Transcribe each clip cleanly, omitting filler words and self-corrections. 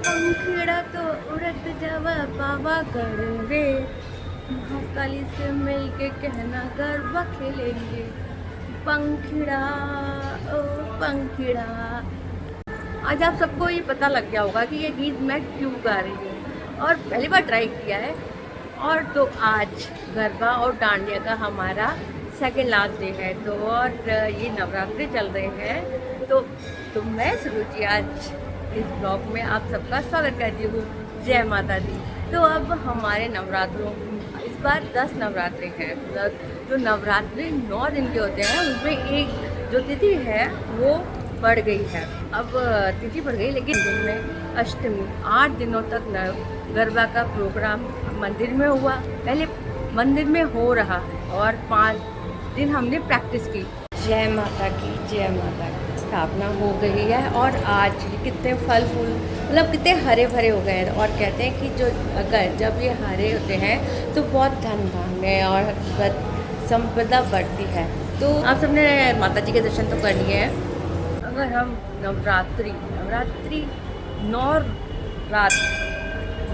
पंखीड़ा तो उड़त जावा पावागढ़ रे, महाकाली से मिलके कहना गरबा खेलेंगे। पंखीड़ा ओ पंखीड़ा। आज आप सबको ये पता लग गया होगा कि ये गीत मैं क्यों गा रही हूँ और पहली बार ट्राई किया है। और तो आज गरबा और डांडिया का हमारा सेकेंड लास्ट डे है। तो और ये नवरात्रि चल रहे हैं। तो मैं सुरुचि आज इस ब्लॉग में आप सबका स्वागत करती हूँ। जय माता दी। तो अब हमारे नवरात्रों इस बार 10 नवरात्रि हैं। जो नवरात्रि 9 दिन के होते हैं उनमें एक जो तिथि है वो बढ़ गई है। अब तिथि बढ़ गई लेकिन दिन में अष्टमी 8 दिनों तक गरबा का प्रोग्राम मंदिर में हुआ। पहले मंदिर में हो रहा और 5 दिन हमने प्रैक्टिस की। जय माता की, जय माता की स्थापना हो गई है। और आज कितने फल फूल मतलब कितने हरे भरे हो गए हैं। और कहते हैं कि जो अगर जब ये हरे होते हैं तो बहुत धन धान्य और संपदा बढ़ती है। तो आप सबने माता जी के दर्शन तो कर लिए हैं। अगर हम नवरात्रि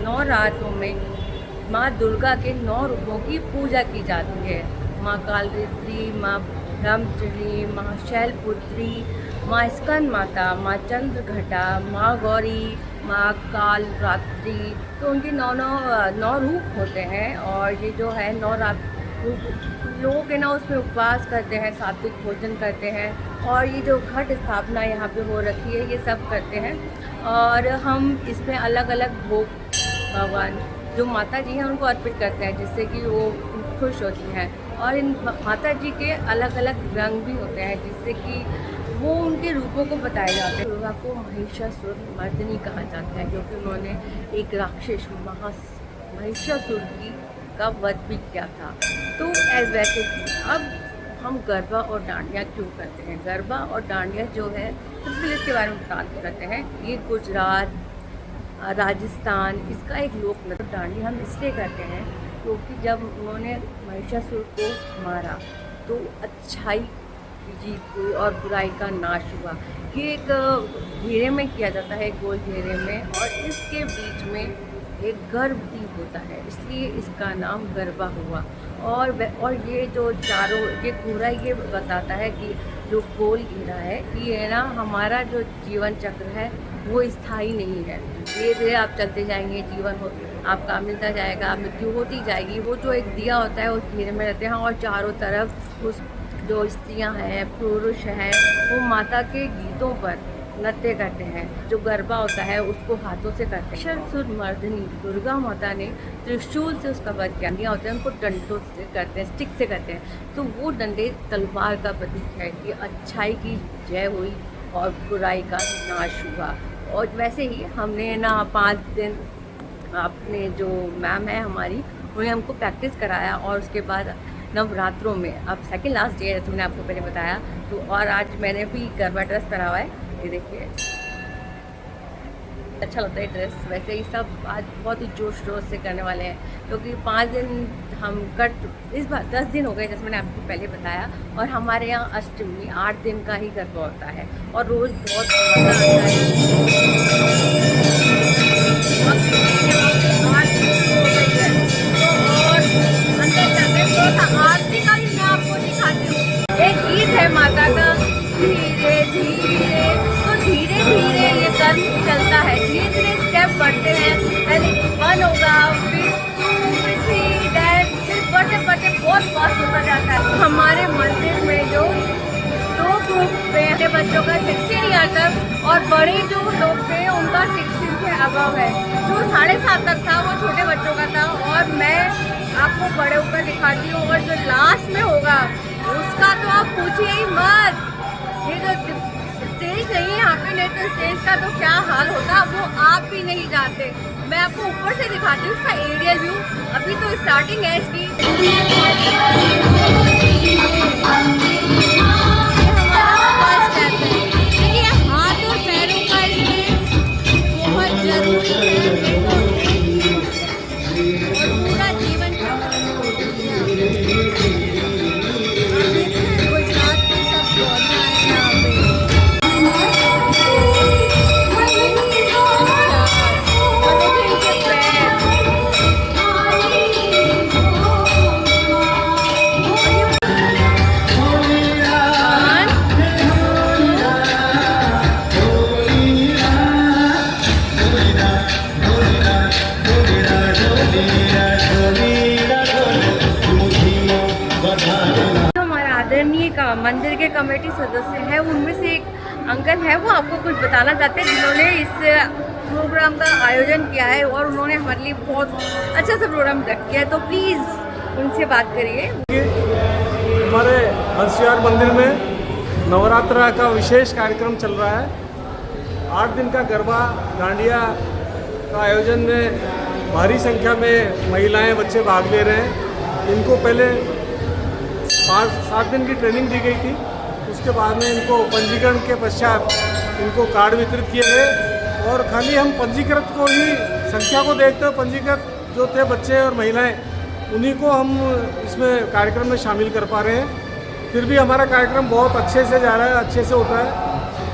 9 रातों में माँ दुर्गा के 9 रूपों की पूजा की जाती है। माँ कालरात्रि, माँ ब्रह्मचारिणी, माँ शैलपुत्री, माँ स्कंद माता, माँ चंद्रघटा, माँ गौरी, माँ कालरात्रि। तो उनके 9 रूप होते हैं। और ये जो है 9 रात लोग है ना उसमें उपवास करते हैं, सात्विक भोजन करते हैं। और ये जो घट स्थापना यहाँ पे हो रखी है ये सब करते हैं। और हम इसमें अलग अलग भोग भगवान जो माता जी हैं उनको अर्पित करते हैं जिससे कि वो खुश होती हैं। और इन माता जी के अलग अलग रंग भी होते हैं जिससे कि वो उनके रूपों को बताए जाते हैं। दुर्गा को महिषासुर मर्दिनी कहा जाता है क्योंकि उन्होंने एक राक्षस महिषासुर का वध भी किया था। तो वैसे अब हम गरबा और डांडिया क्यों करते हैं। गरबा और डांडिया जो है सबसे पहले इसके बारे में बात करते हैं। ये गुजरात, राजस्थान इसका एक लोक नृत्य। डांडिया हम इसलिए करते हैं क्योंकि जब उन्होंने महिषासुर को मारा तो अच्छाई की जीत हुई और बुराई का नाश हुआ। ये एक घेरे में किया जाता है, गोल घेरे में, और इसके बीच में एक गर्भ भी होता है इसलिए इसका नाम गरबा हुआ। और ये जो चारों ये पूरा ये बताता है कि जो गोल घेरा है ये ना हमारा जो जीवन चक्र है वो स्थायी नहीं है। धीरे धीरे आप चलते जाएंगे, जीवन हो आपका मिलता जाएगा, मृत्यु होती जाएगी। वो जो एक दिया होता है उस घेरे में रहते हैं और चारों तरफ उस जो स्त्रियां हैं, पुरुष हैं, वो माता के गीतों पर नृत्य करते हैं। जो गरबा होता है उसको हाथों से करते हैं। महिषासुर मर्दिनी दुर्गा माता ने त्रिशूल से उसका वध किया होता है। उनको डंडों से करते हैं, स्टिक से करते हैं। तो वो डंडे तलवार का प्रतीक है कि अच्छाई की जय हुई और बुराई का नाश हुआ। और वैसे ही हमने ना 5 दिन अपने जो मैम है हमारी उन्होंने हमको प्रैक्टिस कराया। और उसके बाद नवरात्रों में अब सेकेंड लास्ट डे है जैसे मैंने आपको पहले बताया। तो और आज मैंने भी गरबा ड्रेस पहना हुआ है, ये देखिए अच्छा लगता है ड्रेस। वैसे ही सब आज बहुत ही जोश शोर से करने वाले हैं क्योंकि 5 दिन हम इस बार 10 दिन हो गए जैसे मैंने आपको पहले बताया। और हमारे यहाँ अष्टमी 8 दिन का ही गरबा होता है और रोज़ बहुत मज़ा आता है। आरती का भी मैं आपको दिखाती हूँ। एक गीत है माता का, धीरे धीरे, तो धीरे धीरे ये कर्म चलता है। धीरे धीरे स्टेप बढ़ते हैं। पहले 1 होगा, फिर 2, फिर 3, फिर बढ़ते बढ़ते बहुत फास्ट होता जाता है। हमारे मंदिर में जो 2 ग्रुप पे बच्चों का 16 ईयर तक और बड़े जो लोग थे उनका 16 से अबव है। जो 7.5 तक था वो छोटे बच्चों का था। और मैं आपको बड़े ऊपर दिखाती हूँ। और जो लास्ट में होगा उसका तो आप पूछिए ही मत। ये जो स्टेज नहीं है यहाँ पे, नहीं तो स्टेज का तो क्या हाल होता वो आप भी नहीं जानते। मैं आपको ऊपर से दिखाती हूँ उसका एरियल व्यू। अभी तो स्टार्टिंग है इसकी। ये हमारा फर्स्ट स्टेप है। देखिए हाथ और पैरों का इसमें बहुत जरूरी है और पूरा जीवन गुजरात के सब जोड़ना है यहाँ पे। मंदिर के कमेटी सदस्य हैं, उनमें से एक अंकल है, वो आपको कुछ बताना चाहते हैं, जिन्होंने इस प्रोग्राम का आयोजन किया है और उन्होंने हमारे लिए बहुत अच्छा सा प्रोग्राम रख किया है, तो प्लीज़ उनसे बात करिए। हमारे हंसियार मंदिर में नवरात्रा का विशेष कार्यक्रम चल रहा है। 8 दिन का गरबा डांडिया का आयोजन में भारी संख्या में महिलाएं बच्चे भाग ले रहे हैं। इनको पहले 5-7 दिन की ट्रेनिंग दी गई थी, उसके बाद में इनको पंजीकरण के पश्चात इनको कार्ड वितरित किए गए और खाली हम पंजीकृत को ही संख्या को देखते हुए पंजीकृत जो थे बच्चे और महिलाएं उन्हीं को हम इसमें कार्यक्रम में शामिल कर पा रहे हैं। फिर भी हमारा कार्यक्रम बहुत अच्छे से जा रहा है, अच्छे से होता है।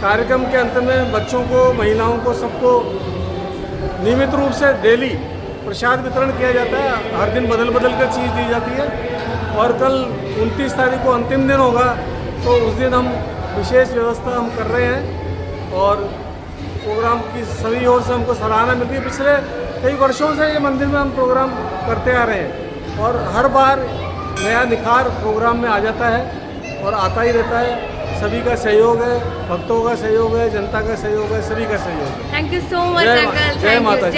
कार्यक्रम के अंत में बच्चों को, महिलाओं को, सबको नियमित रूप से डेली प्रसाद वितरण किया जाता है। हर दिन बदल कर चीज़ दी जाती है और कल 29 तारीख को अंतिम दिन होगा, तो उस दिन हम विशेष व्यवस्था हम कर रहे हैं और प्रोग्राम की सभी ओर से हमको सराहना मिलती है। पिछले कई वर्षों से ये मंदिर में हम प्रोग्राम करते आ रहे हैं और हर बार नया निखार प्रोग्राम में आ जाता है और आता ही रहता है। सभी का सहयोग है, भक्तों का सहयोग है, जनता का सहयोग है, सभी का सहयोग है। Thank you so much uncle. जय माता जी।